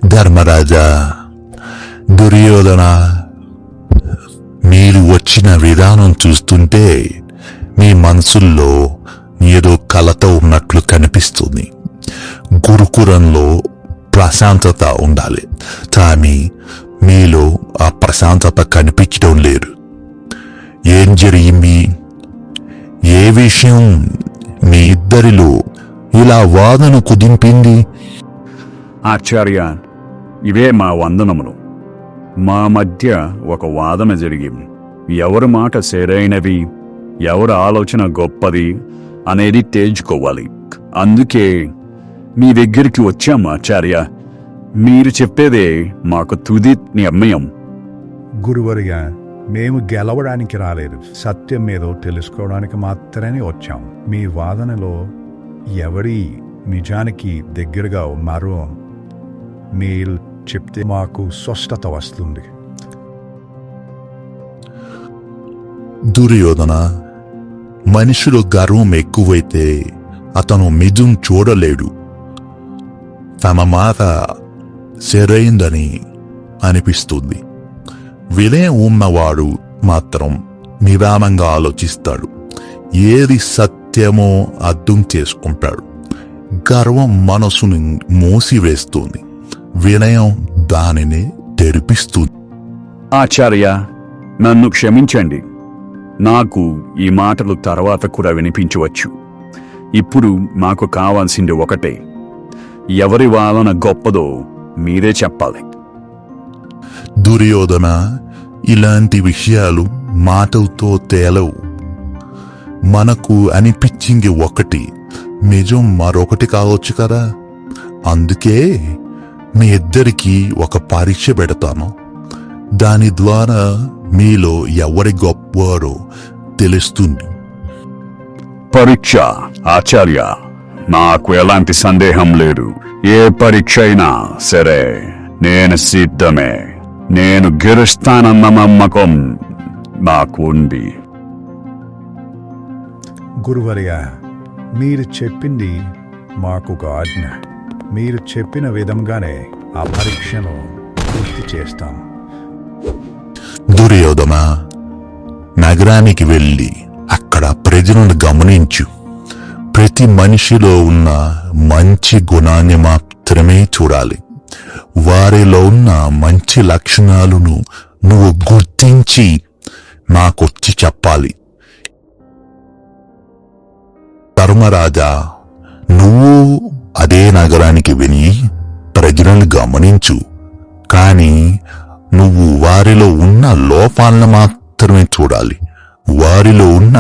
ధర్మరాజా, దుర్యోధన, మీరు వచ్చిన విధానం చూస్తుంటే మీ మనసుల్లో ఏదో కలత ఉన్నట్లు కనిపిస్తుంది. గురుకులంలో ప్రశాంతత ఉండాలి, కానీ మీలో ఆ ప్రశాంతత కనిపించడం లేదు. ఏం జరిగింది? ఏ విషయం మీ ఇద్దరిలో ఇలా వాదన కుదింపింది? ఆచార్య, ఇవే మా వందనములు. మా మధ్య ఒక వాదన జరిగింది. ఎవరి మాట సరైనది, ఎవరి ఆలోచన గొప్పది అనేది తేల్చుకోవాలి. అందుకే మీ దగ్గరికి వచ్చాం ఆచార్య. మీరు చెప్పేదే మాకు తుది నిర్ణయం. గురువర్య, మేము గెలవడానికి రాలేదు, సత్యం ఏదో తెలుసుకోవడానికి మాత్రమే వచ్చాం. మీ వాదనలో ఎవరి నిజానికి దగ్గరగా ఉన్నారో మీరు చెప్తే మాకు స్పష్టత వస్తుంది. దుర్యోధన, మనిషిలో గర్వం ఎక్కువైతే అతను నిజం చూడలేడు. తన మాట సరైందని అనిపిస్తుంది. వినయం ఉన్నవాడు మాత్రం నిదానంగా ఆలోచిస్తాడు, ఏది సత్యమో అర్థం చేసుకుంటాడు. గర్వం మనసుని మూసివేస్తుంది, వినయం దానిని తెరిపిస్తుంది. ఆచార్య, నన్ను క్షమించండి. నాకు ఈ మాటలు తర్వాత కూడా వినిపించవచ్చు. ఇప్పుడు మాకు కావాల్సింది ఒకటే, ఎవరి వాదన గొప్పదో మీరే చెప్పాలి. దుర్యోధన, ఇలాంటి విషయాలు మాటలతో తేలవు. మనకు అనిపించింది ఒకటి, నిజం మరొకటి కావచ్చు కదా. అందుకే మీ ఇద్దరికి ఒక పరీక్ష పెడతాను. దాని ద్వారా మీలో ఎవరి గొప్పవారో తెలుస్తుంది. పరీక్ష? ఆచార్య, నాకు ఎలాంటి సందేహం లేదు. ఏ పరీక్ష అయినా సరే, నేను సిద్ధమే. నేను గెలుస్తానన్న నమ్మకం నాకు ఉంది. గురువర్య, మీరు చెప్పింది మాకు ఒక ఆజ్ఞ. మీరు చెప్పిన విధంగానే ఆ పరీక్షను పూర్తి చేస్తాం. దుర్యోధన, నగరానికి వెళ్ళి అక్కడ ప్రజలను గమనించు. ప్రతి మనిషిలో ఉన్న మంచి గుణాన్ని మాత్రమే చూడాలి. వారిలో ఉన్న మంచి లక్షణాలను నువ్వు గుర్తించి నాకొచ్చి చెప్పాలి. ధర్మరాజా, నువ్వు అదే నగరానికి వెళ్ళి ప్రజలను గమనించు. కానీ నువ్వు వారిలో ఉన్న లోపాలను మాత్రమే చూడాలి. వారిలో ఉన్న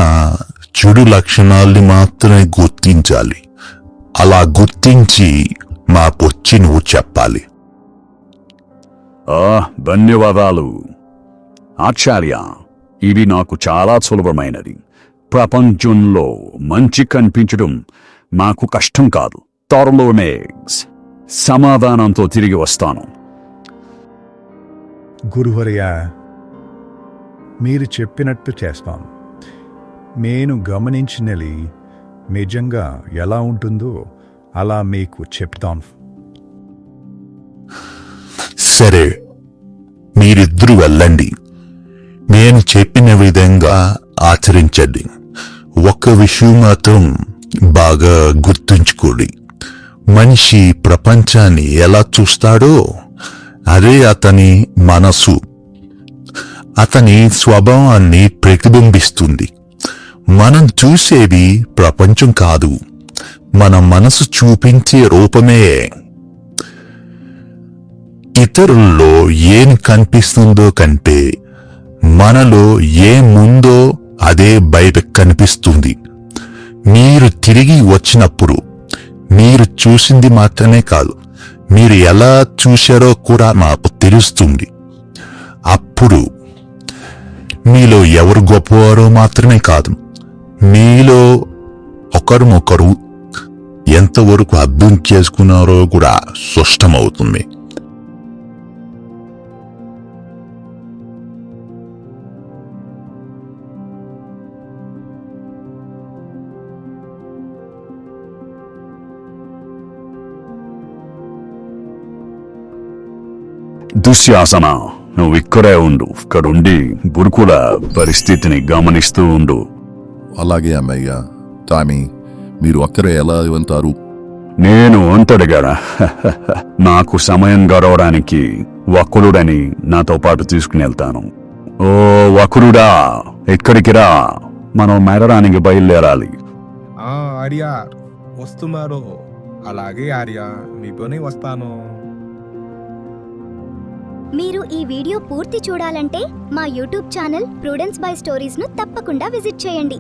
చెడు లక్షణాల్ని మాత్రమే గుర్తించాలి. అలా గుర్తించి మాకొచ్చి నువ్వు చెప్పాలి. ధన్యవాదాలు ఆచార్య. ఇది నాకు చాలా సులభమైనది. ప్రపంచంలో మంచి కనిపించడం నాకు కష్టం కాదు. త్వరలోనే సమాధానంతో తిరిగి వస్తాను. గురువర్య, మీరు చెప్పినట్టు చేస్తాం. నేను గమనించినది నిజంగా ఎలా ఉంటుందో అలా మీకు చెప్తాం. సరే, మీరిద్దరూ వెళ్ళండి. నేను చెప్పిన విధంగా ఆచరించండి. ఒక్క విషయం మాత్రం బాగా గుర్తుంచుకోండి. మనిషి ప్రపంచాన్ని ఎలా చూస్తాడో అదే అతని మనసు, అతని స్వభావాన్ని ప్రతిబింబిస్తుంది. మనం చూసేది ప్రపంచం కాదు, మన మనసు చూపించే రూపమే. ఇతరుల్లో ఏం కనిపిస్తుందో కంటే మనలో ఏముందో అదే బయట కనిపిస్తుంది. మీరు తిరిగి వచ్చినప్పుడు మీరు చూసింది మాత్రమే కాదు, మీరు ఎలా చూశారో కూడా నాకు తెలుస్తుంది. అప్పుడు మీలో ఎవరు గొప్పవారో మాత్రమే కాదు, మీలో ఒకరినొకరు ఎంతవరకు అర్థం చేసుకున్నారో కూడా స్పష్టమవుతుంది. దుశ్శాసన, నువ్వు ఇక్కడే ఉండు. ఇక్కడుండి గురుకుల పరిస్థితిని గమనిస్తూ ఉండు. అలాగే అమ్మయ్య. టామీ, మీరు అక్కడే ఎలా వెళ్తారు? నేను అంతడిగాడా? నాకు సమయం గడవడానికి వకులుడని నాతో పాటు తీసుకుని వెళ్తాను. ఓ వకులుడా, ఎక్కడికి రా, మనం మెరడానికి బయలుదేరాలి. ఆర్య వస్తున్నారు. అలాగే ఆర్య, మీతోనే వస్తాను. మీరు ఈ వీడియో పూర్తి చూడాలంటే మా యూట్యూబ్ ఛానల్ ప్రూడెన్స్ బై స్టోరీస్ను తప్పకుండా విజిట్ చేయండి.